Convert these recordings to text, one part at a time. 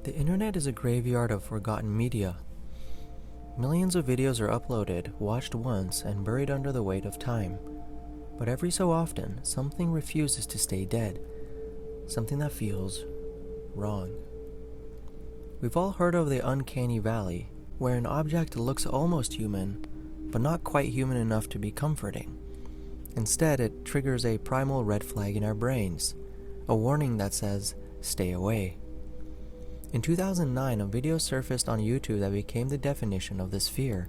The internet is a graveyard of forgotten media. Millions of videos are uploaded, watched once, and buried under the weight of time. But every so often, something refuses to stay dead. Something that feels wrong. We've all heard of the uncanny valley, where an object looks almost human, but not quite human enough to be comforting. Instead, it triggers a primal red flag in our brains, a warning that says, stay away. In 2009, a video surfaced on YouTube that became the definition of this fear.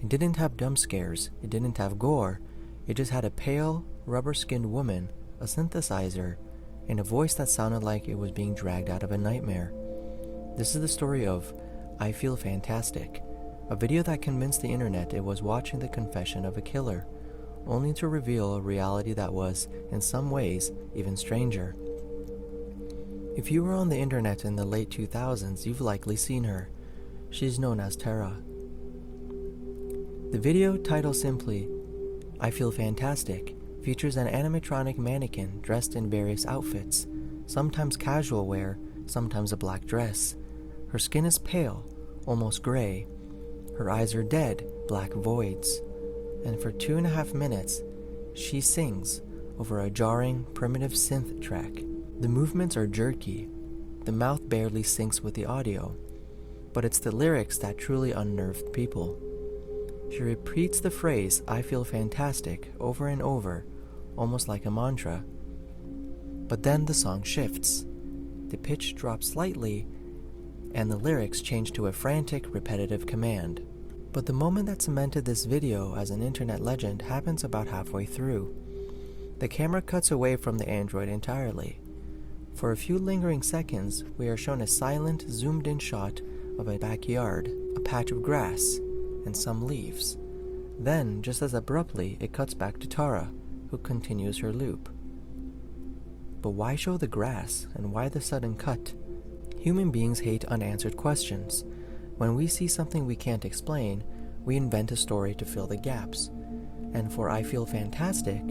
It didn't have jump scares, it didn't have gore, it just had a pale, rubber-skinned woman, a synthesizer, and a voice that sounded like it was being dragged out of a nightmare. This is the story of I Feel Fantastic, a video that convinced the internet it was watching the confession of a killer, only to reveal a reality that was, in some ways, even stranger. If you were on the internet in the late 2000s, you've likely seen her. She's known as Tara. The video, titled simply, I Feel Fantastic, features an animatronic mannequin dressed in various outfits, sometimes casual wear, sometimes a black dress. Her skin is pale, almost gray. Her eyes are dead, black voids. And for 2.5 minutes, she sings over a jarring, primitive synth track. The movements are jerky. The mouth barely syncs with the audio. But it's the lyrics that truly unnerved people. She repeats the phrase, I feel fantastic, over and over, almost like a mantra. But then the song shifts. The pitch drops slightly, and the lyrics change to a frantic, repetitive command. But the moment that cemented this video as an internet legend happens about halfway through. The camera cuts away from the android entirely. For a few lingering seconds, we are shown a silent, zoomed-in shot of a backyard, a patch of grass, and some leaves. Then, just as abruptly, it cuts back to Tara, who continues her loop. But why show the grass, and why the sudden cut? Human beings hate unanswered questions. When we see something we can't explain, we invent a story to fill the gaps. And for I Feel Fantastic,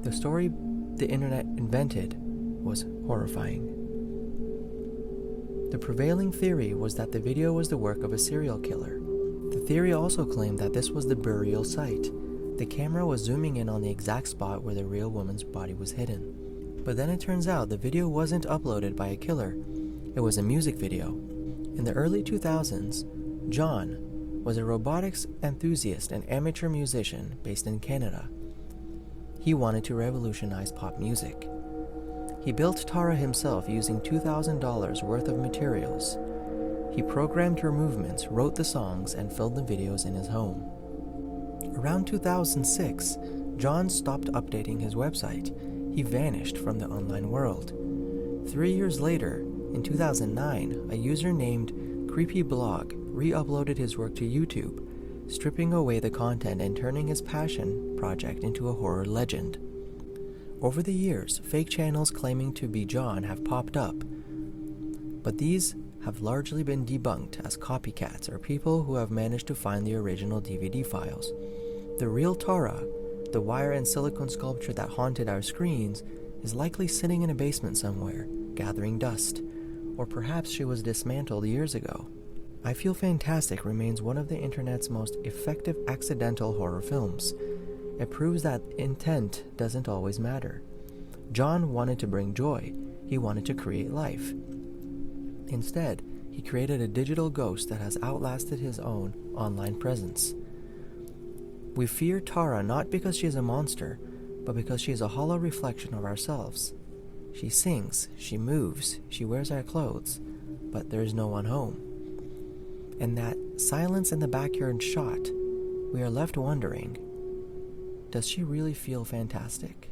the story the internet invented was horrifying. The prevailing theory was that the video was the work of a serial killer. The theory also claimed that this was the burial site. The camera was zooming in on the exact spot where the real woman's body was hidden. But then it turns out the video wasn't uploaded by a killer. It was a music video. In the early 2000s, John was a robotics enthusiast and amateur musician based in Canada. He wanted to revolutionize pop music. He built Tara himself using $2,000 worth of materials. He programmed her movements, wrote the songs, and filmed the videos in his home. Around 2006, John stopped updating his website. He vanished from the online world. 3 years later, in 2009, a user named Creepy Blog re-uploaded his work to YouTube, stripping away the content and turning his passion project into a horror legend. Over the years, fake channels claiming to be John have popped up, but these have largely been debunked as copycats or people who have managed to find the original DVD files. The real Tara, the wire and silicone sculpture that haunted our screens, is likely sitting in a basement somewhere, gathering dust, or perhaps she was dismantled years ago. I Feel Fantastic remains one of the internet's most effective accidental horror films. It proves that intent doesn't always matter. John wanted to bring joy. He wanted to create life. Instead, he created a digital ghost that has outlasted his own online presence. We fear Tara not because she is a monster, but because she is a hollow reflection of ourselves. She sings, she moves, she wears our clothes, but there is no one home. In that silence in the backyard shot, we are left wondering, does she really feel fantastic?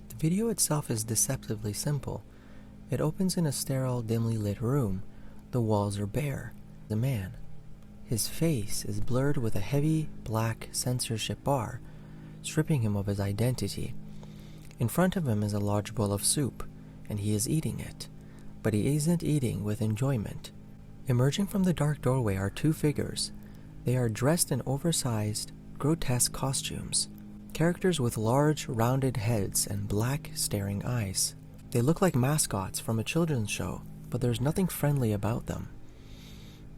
The video itself is deceptively simple. It opens in a sterile, dimly lit room. The walls are bare. The man. His face is blurred with a heavy, black censorship bar, stripping him of his identity. In front of him is a large bowl of soup, and he is eating it. But he isn't eating with enjoyment. Emerging from the dark doorway are two figures. They are dressed in oversized, grotesque costumes. Characters with large, rounded heads and black, staring eyes. They look like mascots from a children's show, but there's nothing friendly about them.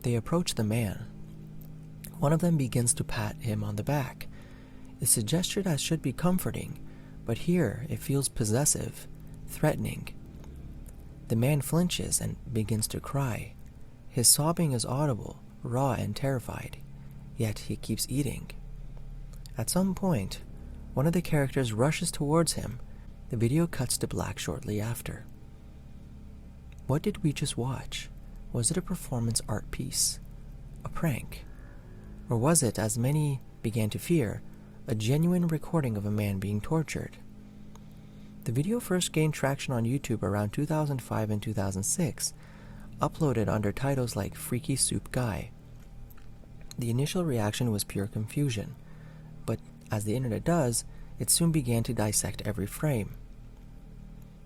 They approach the man. One of them begins to pat him on the back. It's a gesture that should be comforting, but here it feels possessive, threatening. The man flinches and begins to cry. His sobbing is audible, raw and terrified, yet he keeps eating. At some point, one of the characters rushes towards him. The video cuts to black shortly after. What did we just watch? Was it a performance art piece? A prank? Or was it, as many began to fear, a genuine recording of a man being tortured? The video first gained traction on YouTube around 2005 and 2006, uploaded under titles like Freaky Soup Guy. The initial reaction was pure confusion, but as the internet does, it soon began to dissect every frame.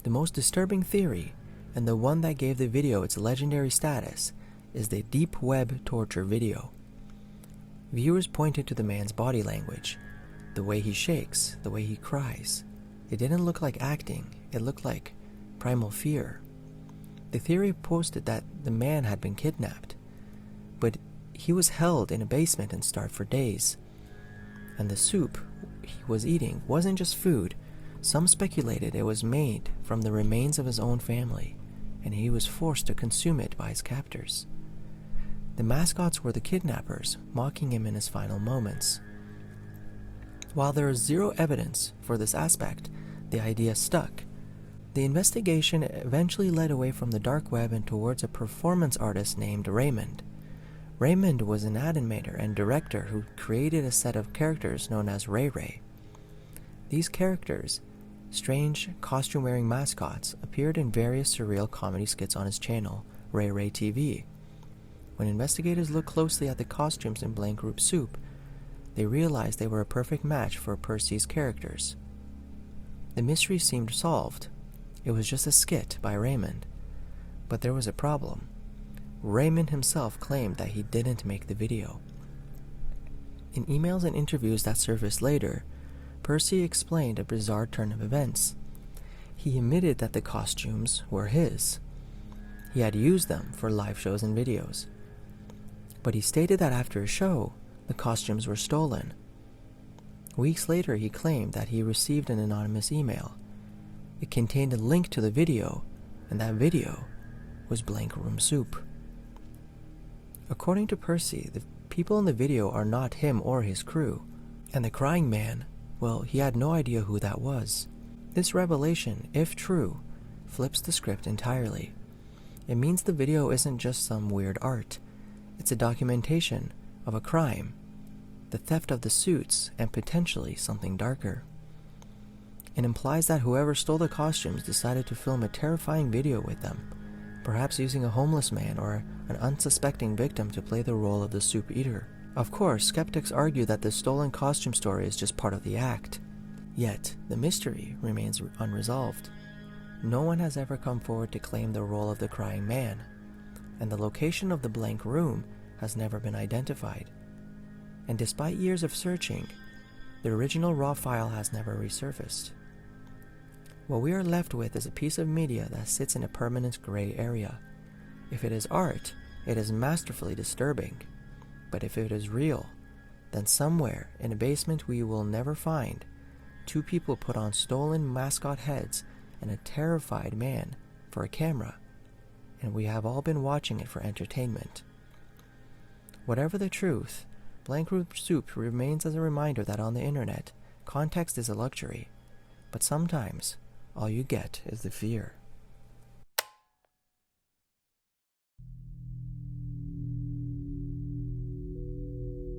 The most disturbing theory, and the one that gave the video its legendary status, is the deep web torture video. Viewers pointed to the man's body language, the way he shakes, the way he cries. It didn't look like acting, it looked like primal fear. The theory posted that the man had been kidnapped, but he was held in a basement and starved for days. And the soup he was eating wasn't just food. Some speculated it was made from the remains of his own family, and he was forced to consume it by his captors. The mascots were the kidnappers, mocking him in his final moments. While there is zero evidence for this aspect, the idea stuck. The investigation eventually led away from the dark web and towards a performance artist named Raymond. Raymond was an animator and director who created a set of characters known as Ray Ray. These characters, strange, costume-wearing mascots, appeared in various surreal comedy skits on his channel, Ray Ray TV. When investigators looked closely at the costumes in Blank Group Soup, they realized they were a perfect match for Percy's characters. The mystery seemed solved. It was just a skit by Raymond. But there was a problem. Raymond himself claimed that he didn't make the video. In emails and interviews that surfaced later, Percy explained a bizarre turn of events. He admitted that the costumes were his. He had used them for live shows and videos. But he stated that after a show, the costumes were stolen. Weeks later, he claimed that he received an anonymous email. It contained a link to the video, and that video was Blank Room Soup. According to Percy, the people in the video are not him or his crew, and the crying man, well, he had no idea who that was. This revelation, if true, flips the script entirely. It means the video isn't just some weird art. It's a documentation of a crime, the theft of the suits, and potentially something darker. It implies that whoever stole the costumes decided to film a terrifying video with them, perhaps using a homeless man or an unsuspecting victim to play the role of the soup eater. Of course, skeptics argue that the stolen costume story is just part of the act. Yet, the mystery remains unresolved. No one has ever come forward to claim the role of the crying man, and the location of the blank room has never been identified. And despite years of searching, the original raw file has never resurfaced. What we are left with is a piece of media that sits in a permanent gray area. If it is art, it is masterfully disturbing. But if it is real, then somewhere in a basement we will never find, two people put on stolen mascot heads and a terrified man for a camera, and we have all been watching it for entertainment. Whatever the truth, Blank Room Soup remains as a reminder that on the internet, context is a luxury, but sometimes all you get is the fear.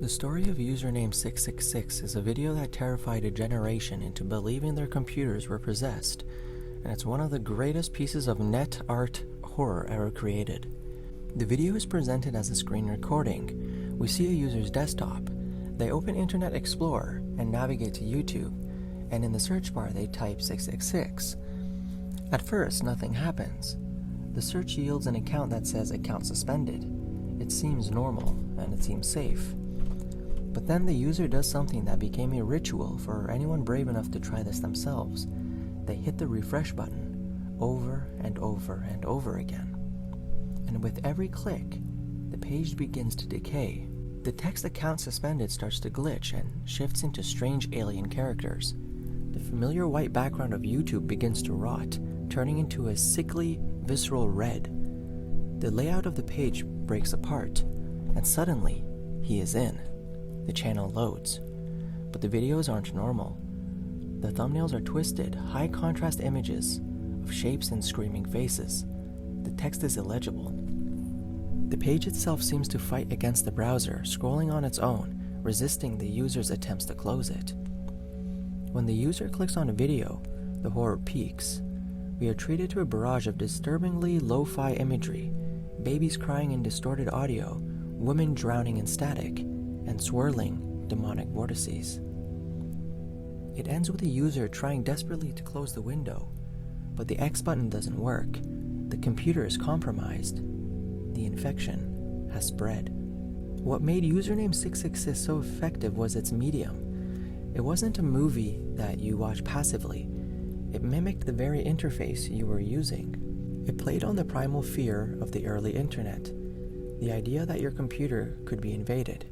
The story of username 666 is a video that terrified a generation into believing their computers were possessed, and it's one of the greatest pieces of net art horror ever created. The video is presented as a screen recording. We see a user's desktop. They open Internet Explorer and navigate to YouTube, and in the search bar they type 666. At first, nothing happens. The search yields an account that says account suspended. It seems normal, and it seems safe. But then the user does something that became a ritual for anyone brave enough to try this themselves. They hit the refresh button over and over and over again. And with every click, the page begins to decay. The text account suspended starts to glitch and shifts into strange alien characters. The familiar white background of YouTube begins to rot, turning into a sickly, visceral red. The layout of the page breaks apart, and suddenly, he is in. The channel loads. But the videos aren't normal. The thumbnails are twisted, high-contrast images of shapes and screaming faces. The text is illegible. The page itself seems to fight against the browser, scrolling on its own, resisting the user's attempts to close it. When the user clicks on a video, the horror peaks. We are treated to a barrage of disturbingly lo-fi imagery, babies crying in distorted audio, women drowning in static, and swirling demonic vortices. It ends with the user trying desperately to close the window, but the X button doesn't work. The computer is compromised. The infection has spread. What made username 666 so effective was its medium. It wasn't a movie that you watch passively. It mimicked the very interface you were using. It played on the primal fear of the early internet, the idea that your computer could be invaded,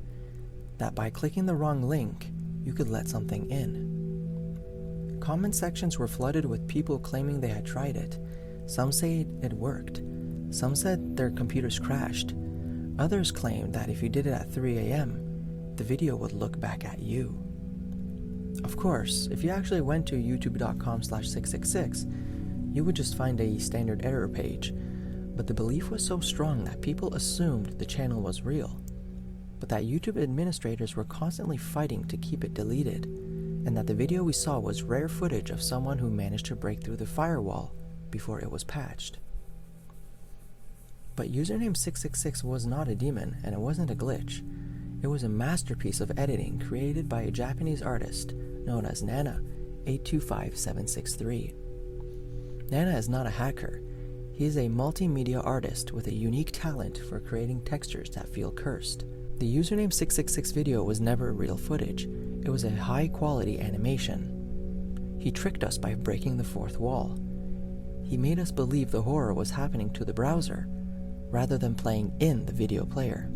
that by clicking the wrong link, you could let something in. Comment sections were flooded with people claiming they had tried it. Some say it worked. Some said their computers crashed. Others claimed that if you did it at 3 a.m., the video would look back at you. Of course, if you actually went to youtube.com/666, you would just find a standard error page, but the belief was so strong that people assumed the channel was real, but that YouTube administrators were constantly fighting to keep it deleted, and that the video we saw was rare footage of someone who managed to break through the firewall before it was patched. But username 666 was not a demon, and it wasn't a glitch. It was a masterpiece of editing created by a Japanese artist known as Nana825763. Nana is not a hacker. He is a multimedia artist with a unique talent for creating textures that feel cursed. The username 666 video was never real footage. It was a high-quality animation. He tricked us by breaking the fourth wall. He made us believe the horror was happening to the browser, rather than playing in the video player.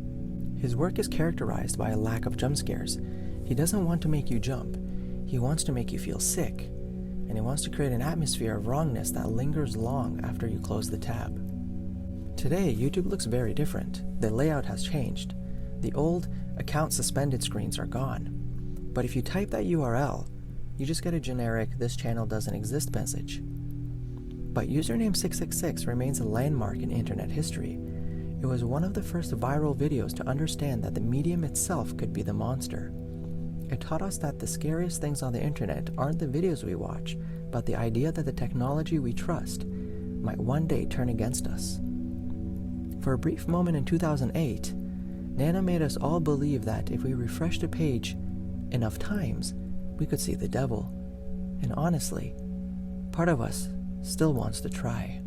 His work is characterized by a lack of jump scares. He doesn't want to make you jump. He wants to make you feel sick, and he wants to create an atmosphere of wrongness that lingers long after you close the tab. Today, YouTube looks very different. The layout has changed. The old account suspended screens are gone. But if you type that URL, you just get a generic "this channel doesn't exist" message. But username 666 remains a landmark in internet history. It was one of the first viral videos to understand that the medium itself could be the monster. It taught us that the scariest things on the internet aren't the videos we watch, but the idea that the technology we trust might one day turn against us. For a brief moment in 2008, Nana made us all believe that if we refreshed a page enough times, we could see the devil. And honestly, part of us still wants to try.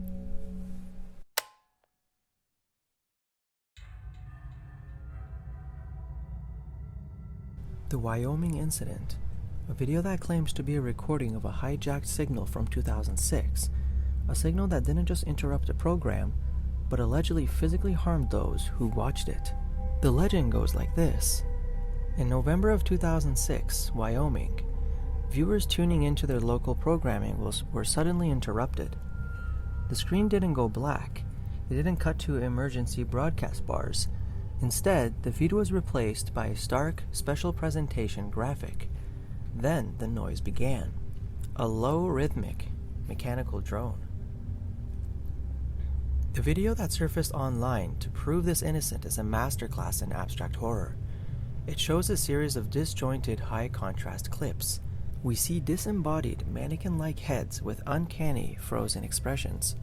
The Wyoming Incident, a video that claims to be a recording of a hijacked signal from 2006, a signal that didn't just interrupt a program, but allegedly physically harmed those who watched it. The legend goes like this. In November of 2006, Wyoming, viewers tuning into their local programming were suddenly interrupted. The screen didn't go black. It didn't cut to emergency broadcast bars. Instead, the feed was replaced by a stark special presentation graphic. Then the noise began. A low, rhythmic, mechanical drone. The video that surfaced online to prove this innocent is a masterclass in abstract horror. It shows a series of disjointed, high-contrast clips. We see disembodied, mannequin-like heads with uncanny, frozen expressions.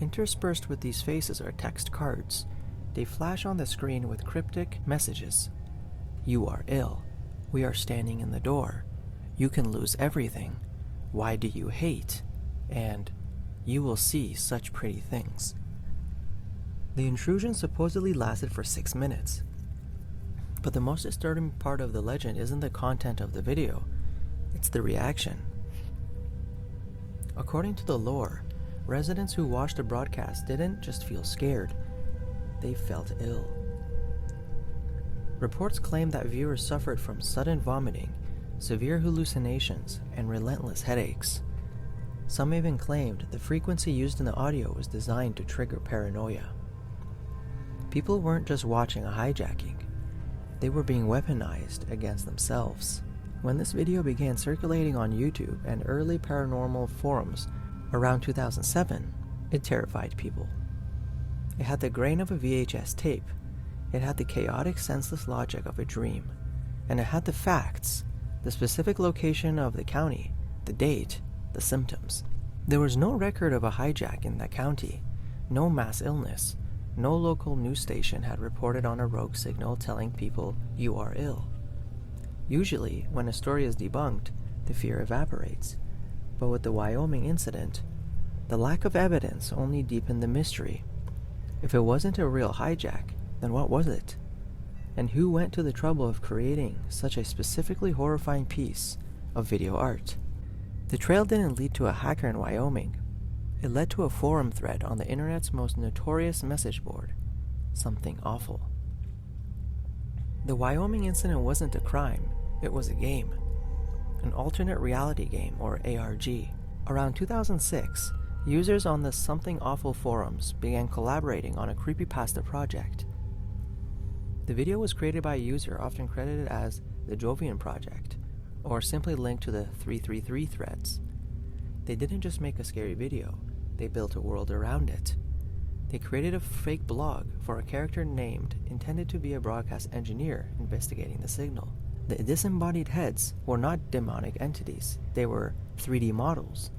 Interspersed with these faces are text cards. They flash on the screen with cryptic messages. "You are ill. We are standing in the door. You can lose everything. Why do you hate?" And "You will see such pretty things." The intrusion supposedly lasted for 6 minutes. But the most disturbing part of the legend isn't the content of the video, it's the reaction. According to the lore, residents who watched the broadcast didn't just feel scared, they felt ill. Reports claim that viewers suffered from sudden vomiting, severe hallucinations, and relentless headaches. Some even claimed the frequency used in the audio was designed to trigger paranoia. People weren't just watching a hijacking, they were being weaponized against themselves. When this video began circulating on YouTube and early paranormal forums around 2007, it terrified people. It had the grain of a VHS tape, it had the chaotic, senseless logic of a dream, and it had the facts, the specific location of the county, the date, the symptoms. There was no record of a hijack in that county, no mass illness, no local news station had reported on a rogue signal telling people you are ill. Usually, when a story is debunked, the fear evaporates. But with the Wyoming incident, the lack of evidence only deepened the mystery. If it wasn't a real hijack, then what was it? And who went to the trouble of creating such a specifically horrifying piece of video art? The trail didn't lead to a hacker in Wyoming. It led to a forum thread on the internet's most notorious message board. Something awful. The Wyoming incident wasn't a crime, it was a game. An alternate reality game, or ARG. Around 2006, users on the Something Awful forums began collaborating on a creepypasta project. The video was created by a user often credited as the Jovian Project, or simply linked to the 333 threads. They didn't just make a scary video, they built a world around it. They created a fake blog for a character named intended to be a broadcast engineer investigating the signal. The disembodied heads were not demonic entities, they were 3D models,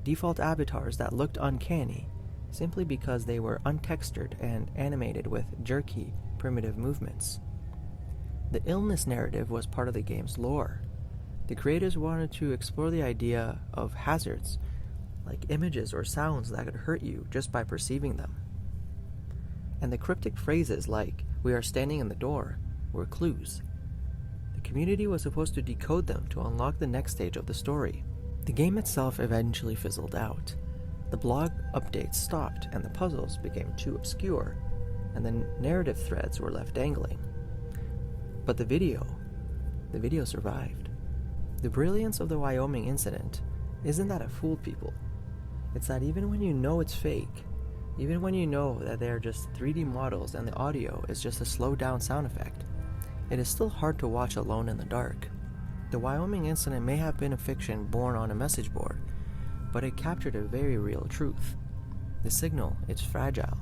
default avatars that looked uncanny simply because they were untextured and animated with jerky, primitive movements. The illness narrative was part of the game's lore. The creators wanted to explore the idea of hazards, like images or sounds that could hurt you just by perceiving them. And the cryptic phrases like, "we are standing in the door," were clues. The community was supposed to decode them to unlock the next stage of the story. The game itself eventually fizzled out. The blog updates stopped and the puzzles became too obscure, and the narrative threads were left dangling. But the video survived. The brilliance of the Wyoming incident isn't that it fooled people. It's that even when you know it's fake, even when you know that they are just 3D models and the audio is just a slowed down sound effect, it is still hard to watch alone in the dark. The Wyoming incident may have been a fiction born on a message board, but it captured a very real truth. The signal is fragile,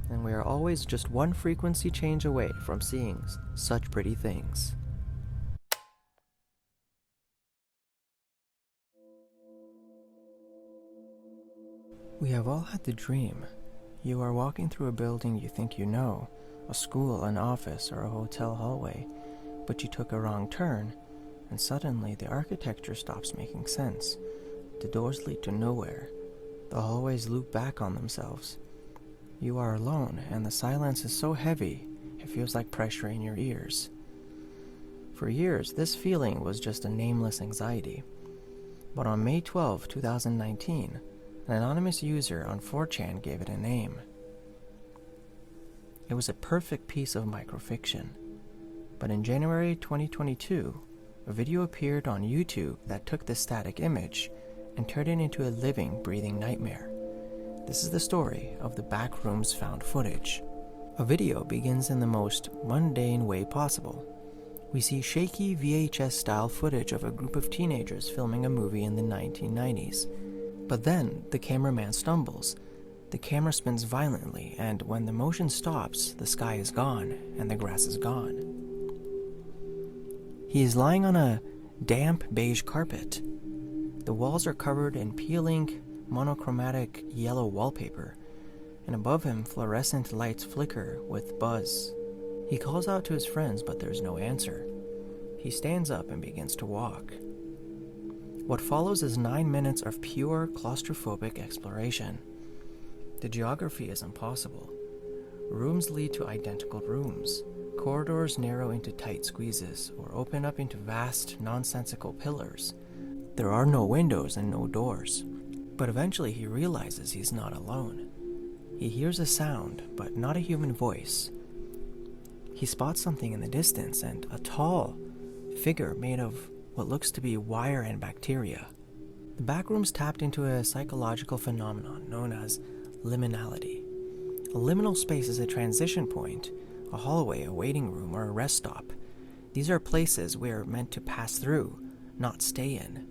and we are always just one frequency change away from seeing such pretty things. We have all had the dream. You are walking through a building you think you know, a school, an office, or a hotel hallway, but you took a wrong turn, and suddenly the architecture stops making sense. The doors lead to nowhere. The hallways loop back on themselves. You are alone, and the silence is so heavy, it feels like pressure in your ears. For years, this feeling was just a nameless anxiety. But on May 12, 2019, an anonymous user on 4chan gave it a name. It was a perfect piece of microfiction. But in January 2022, a video appeared on YouTube that took this static image and turned it into a living, breathing nightmare. This is the story of the Backrooms found footage. A video begins in the most mundane way possible. We see shaky VHS-style footage of a group of teenagers filming a movie in the 1990s. But then, the cameraman stumbles. The camera spins violently, and when the motion stops, the sky is gone, and the grass is gone. He is lying on a damp beige carpet. The walls are covered in peeling, monochromatic yellow wallpaper, and above him fluorescent lights flicker with buzz. He calls out to his friends, but there's no answer. He stands up and begins to walk. What follows is 9 minutes of pure claustrophobic exploration. The geography is impossible. Rooms lead to identical rooms. Corridors narrow into tight squeezes or open up into vast, nonsensical pillars. There are no windows and no doors. But eventually he realizes he's not alone. He hears a sound, but not a human voice. He spots something in the distance and a tall figure made of what looks to be wire and bacteria. The backrooms tapped into a psychological phenomenon known as liminality. A liminal space is a transition point, a hallway, a waiting room, or a rest stop. These are places we are meant to pass through, not stay in.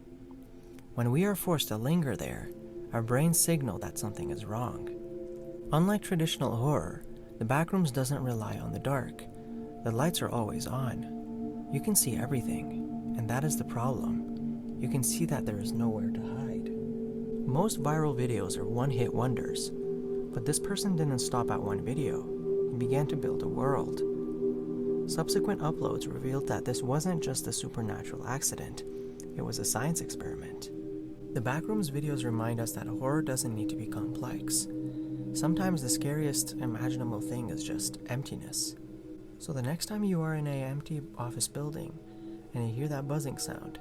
When we are forced to linger there, our brains signal that something is wrong. Unlike traditional horror, the backrooms doesn't rely on the dark. The lights are always on. You can see everything, and that is the problem. You can see that there is nowhere to hide. Most viral videos are one-hit wonders, but this person didn't stop at one video. He began to build a world. Subsequent uploads revealed that this wasn't just a supernatural accident, it was a science experiment. The Backrooms videos remind us that horror doesn't need to be complex. Sometimes the scariest imaginable thing is just emptiness. So the next time you are in an empty office building and you hear that buzzing sound,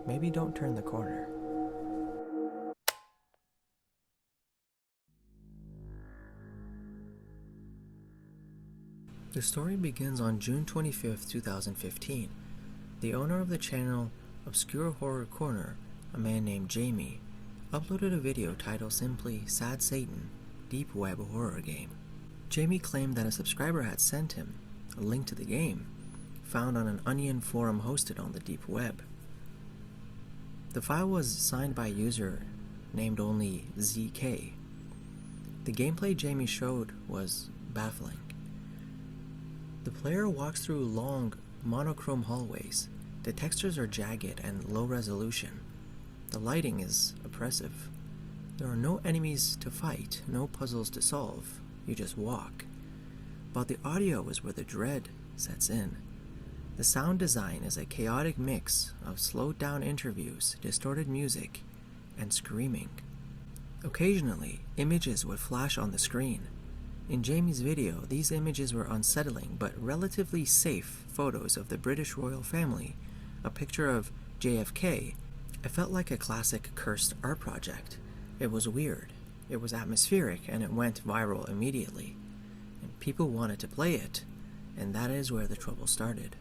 maybe don't turn the corner. The story begins on June 25th, 2015. The owner of the channel Obscure Horror Corner, a man named Jamie, uploaded a video titled simply Sad Satan, Deep Web Horror Game. Jamie claimed that a subscriber had sent him a link to the game, found on an Onion forum hosted on the deep web. The file was signed by a user named only ZK. The gameplay Jamie showed was baffling. The player walks through long, monochrome hallways. The textures are jagged and low resolution. The lighting is oppressive. There are no enemies to fight, no puzzles to solve. You just walk. But the audio is where the dread sets in. The sound design is a chaotic mix of slowed-down interviews, distorted music, and screaming. Occasionally, images would flash on the screen. In Jamie's video, these images were unsettling but relatively safe photos of the British royal family, a picture of JFK. It felt like a classic cursed art project. It was weird, it was atmospheric, and it went viral immediately. And people wanted to play it, and that is where the trouble started.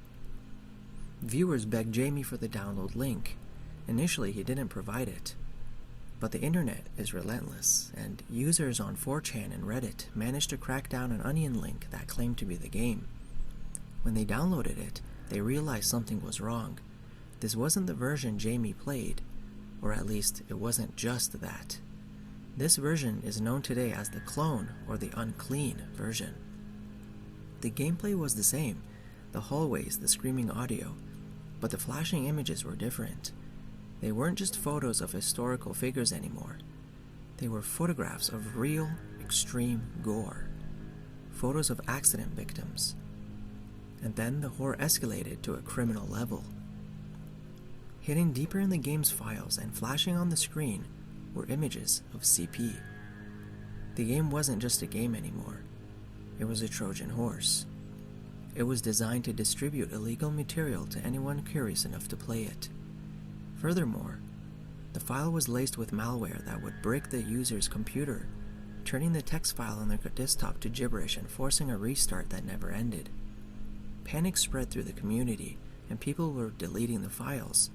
Viewers begged Jamie for the download link. Initially, he didn't provide it. But the internet is relentless, and users on 4chan and Reddit managed to crack down an Onion link that claimed to be the game. When they downloaded it, they realized something was wrong. This wasn't the version Jamie played, or at least it wasn't just that. This version is known today as the clone or the unclean version. The gameplay was the same, the hallways, the screaming audio, but the flashing images were different. They weren't just photos of historical figures anymore. They were photographs of real, extreme gore. Photos of accident victims. And then the horror escalated to a criminal level. Hidden deeper in the game's files and flashing on the screen were images of CP. The game wasn't just a game anymore. It was a Trojan horse. It was designed to distribute illegal material to anyone curious enough to play it. Furthermore, the file was laced with malware that would break the user's computer, turning the text file on their desktop to gibberish and forcing a restart that never ended. Panic spread through the community, and people were deleting the files,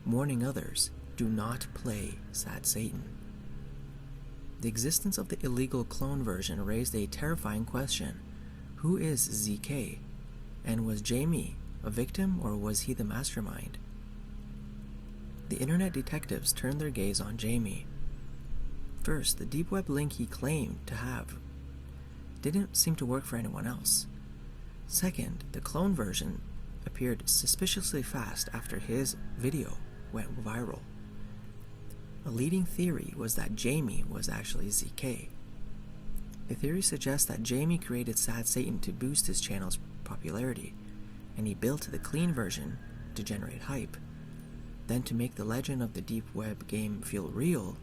warning others, do not play Sad Satan. The existence of the illegal clone version raised a terrifying question. Who is ZK? And was Jamie a victim, or was he the mastermind? The internet detectives turned their gaze on Jamie. First, the deep web link he claimed to have didn't seem to work for anyone else. Second, the clone version appeared suspiciously fast after his video went viral. A leading theory was that Jamie was actually ZK. The theory suggests that Jamie created Sad Satan to boost his channel's popularity, and he built the clean version to generate hype. Then, to make the legend of the deep web game feel real,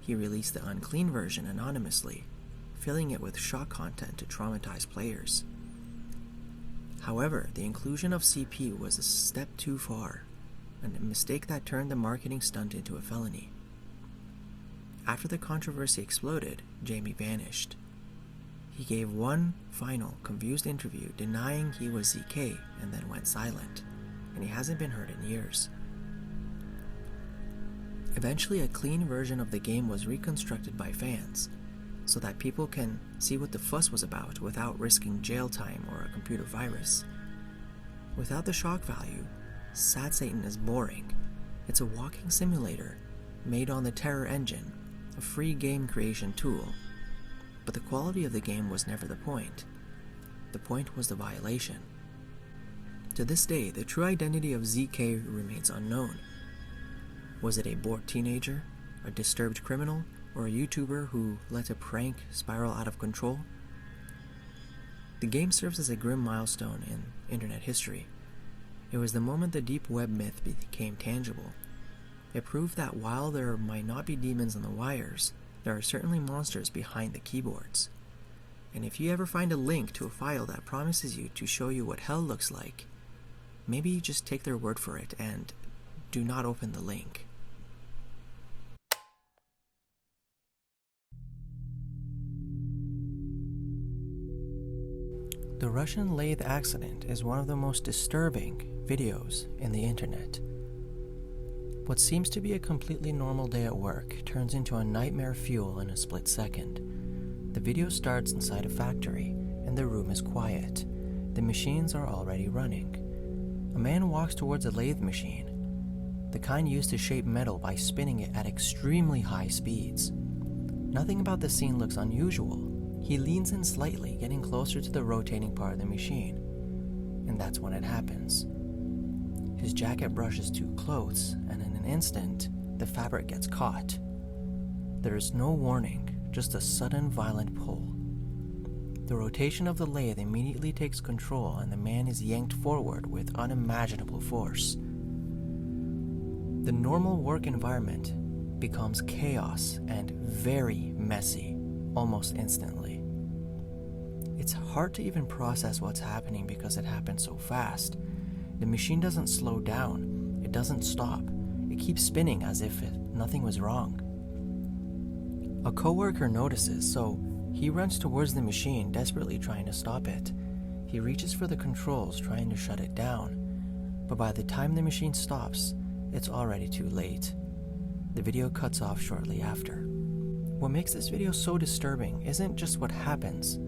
he released the unclean version anonymously, filling it with shock content to traumatize players. However, the inclusion of CP was a step too far, and a mistake that turned the marketing stunt into a felony. After the controversy exploded, Jamie vanished. He gave one final, confused interview denying he was ZK and then went silent, and he hasn't been heard in years. Eventually, a clean version of the game was reconstructed by fans, so that people can see what the fuss was about without risking jail time or a computer virus. Without the shock value, Sad Satan is boring. It's a walking simulator made on the Terror engine, a free game creation tool. But the quality of the game was never the point. The point was the violation. To this day, the true identity of ZK remains unknown. Was it a bored teenager, a disturbed criminal, or a YouTuber who let a prank spiral out of control? The game serves as a grim milestone in internet history. It was the moment the deep web myth became tangible. It proved that while there might not be demons on the wires, there are certainly monsters behind the keyboards. And if you ever find a link to a file that promises you to show you what hell looks like, maybe just take their word for it and do not open the link. The Russian lathe accident is one of the most disturbing videos in the internet. What seems to be a completely normal day at work turns into a nightmare fuel in a split second. The video starts inside a factory, and the room is quiet. The machines are already running. A man walks towards a lathe machine, the kind used to shape metal by spinning it at extremely high speeds. Nothing about the scene looks unusual. He leans in slightly, getting closer to the rotating part of the machine, and that's when it happens. His jacket brushes too close, and in an instant, the fabric gets caught. There is no warning, just a sudden violent pull. The rotation of the lathe immediately takes control, and the man is yanked forward with unimaginable force. The normal work environment becomes chaos and very messy, almost instantly. It's hard to even process what's happening because it happens so fast. The machine doesn't slow down, it doesn't stop, it keeps spinning as if nothing was wrong. A coworker notices, so he runs towards the machine, desperately trying to stop it. He reaches for the controls, trying to shut it down, but by the time the machine stops, it's already too late. The video cuts off shortly after. What makes this video so disturbing isn't just what happens,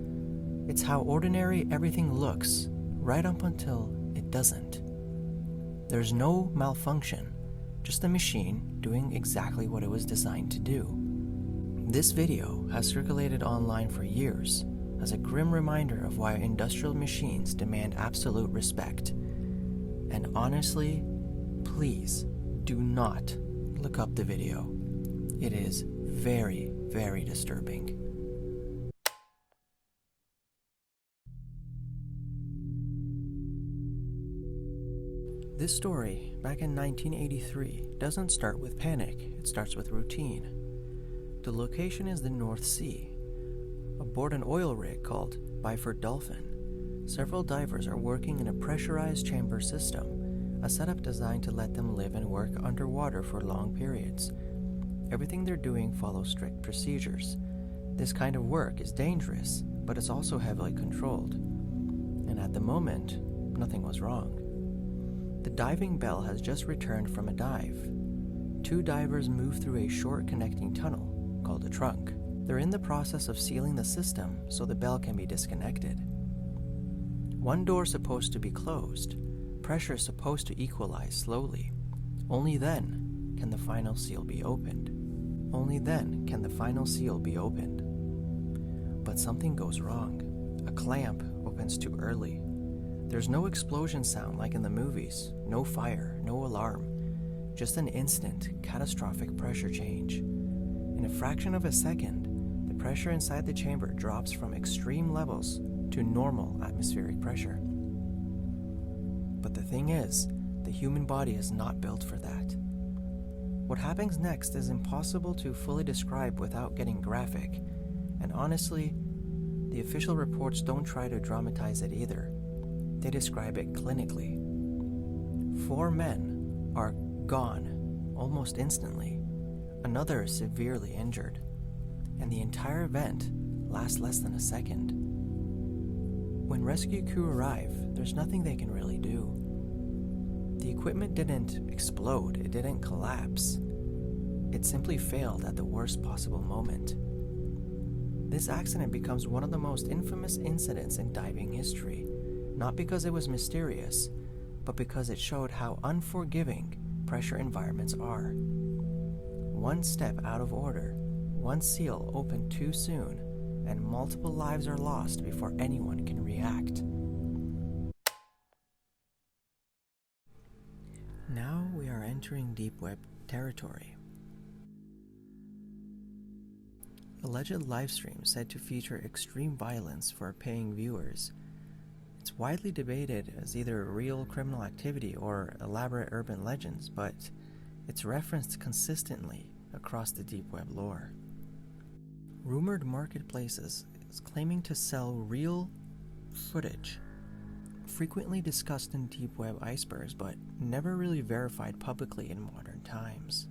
it's how ordinary everything looks, right up until it doesn't. There's no malfunction, just a machine doing exactly what it was designed to do. This video has circulated online for years as a grim reminder of why industrial machines demand absolute respect. And honestly, please do not look up the video. It is very, very disturbing. This story, back in 1983, doesn't start with panic, it starts with routine. The location is the North Sea. Aboard an oil rig called Byford Dolphin, several divers are working in a pressurized chamber system, a setup designed to let them live and work underwater for long periods. Everything they're doing follows strict procedures. This kind of work is dangerous, but it's also heavily controlled. And at the moment, nothing was wrong. The diving bell has just returned from a dive. Two divers move through a short connecting tunnel, called a trunk. They're in the process of sealing the system so the bell can be disconnected. One door is supposed to be closed. Pressure is supposed to equalize slowly. Only then can the final seal be opened. Only then can the final seal be opened. But something goes wrong. A clamp opens too early. There's no explosion sound like in the movies, no fire, no alarm, just an instant, catastrophic pressure change. In a fraction of a second, the pressure inside the chamber drops from extreme levels to normal atmospheric pressure. But the thing is, the human body is not built for that. What happens next is impossible to fully describe without getting graphic, and honestly, The official reports don't try to dramatize it either. They describe it clinically. 4 men are gone almost instantly, another is severely injured, and the entire event lasts less than a second. When rescue crew arrive, there's nothing they can really do. The equipment didn't explode, it didn't collapse. It simply failed at the worst possible moment. This accident becomes one of the most infamous incidents in diving history, not because it was mysterious, but because it showed how unforgiving pressure environments are. One step out of order, one seal opened too soon, and multiple lives are lost before anyone can react. Now we are entering deep web territory. Alleged live streams said to feature extreme violence for paying viewers. It's widely debated as either real criminal activity or elaborate urban legends, but it's referenced consistently across the deep web lore. Rumored marketplaces is claiming to sell real footage, frequently discussed in deep web icebergs, but never really verified publicly in modern times.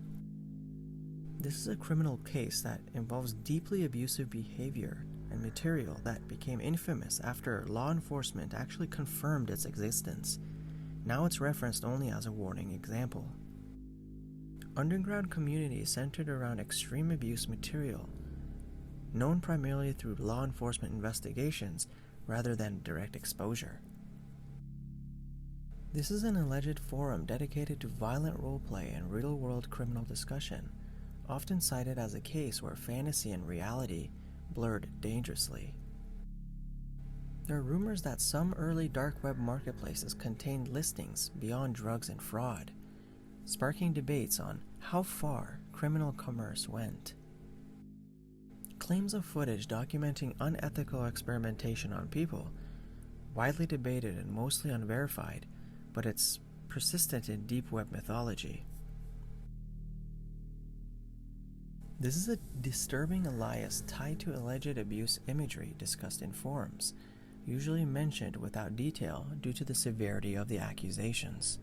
This is a criminal case that involves deeply abusive behavior and material that became infamous after law enforcement actually confirmed its existence. Now it's referenced only as a warning example. Underground communities centered around extreme abuse material, known primarily through law enforcement investigations rather than direct exposure. This is an alleged forum dedicated to violent roleplay and real-world criminal discussion, often cited as a case where fantasy and reality blurred dangerously. There are rumors that some early dark web marketplaces contained listings beyond drugs and fraud, sparking debates on how far criminal commerce went. Claims of footage documenting unethical experimentation on people, widely debated and mostly unverified, but it's persistent in deep web mythology. This is a disturbing alias tied to alleged abuse imagery discussed in forums, usually mentioned without detail due to the severity of the accusations.